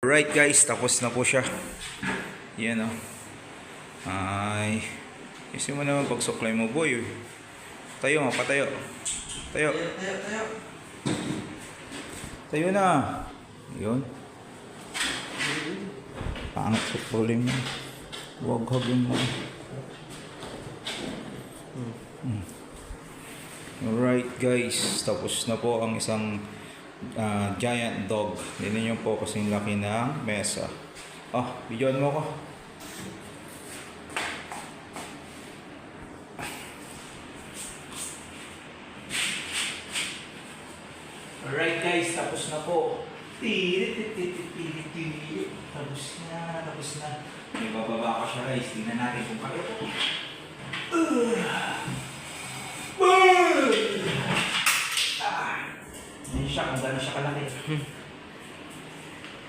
Alright guys, tapos na po siya. Yan o. Ay, kasi mo naman pagsuklay mo boy. Tayo nga, patayo. Tayo. Tayo na. Yun. Pangat suklay mo. Huwag hagin mo. Alright guys, tapos na po ang isang giant dog. Tignan nyo po kasing laki ng mesa. Videoan mo ko. Alright guys, tapos na po. Tapos na. May bababa ka siya guys. Tingnan natin kung kaya po. Hindi siya kung gano'n siya kalaki.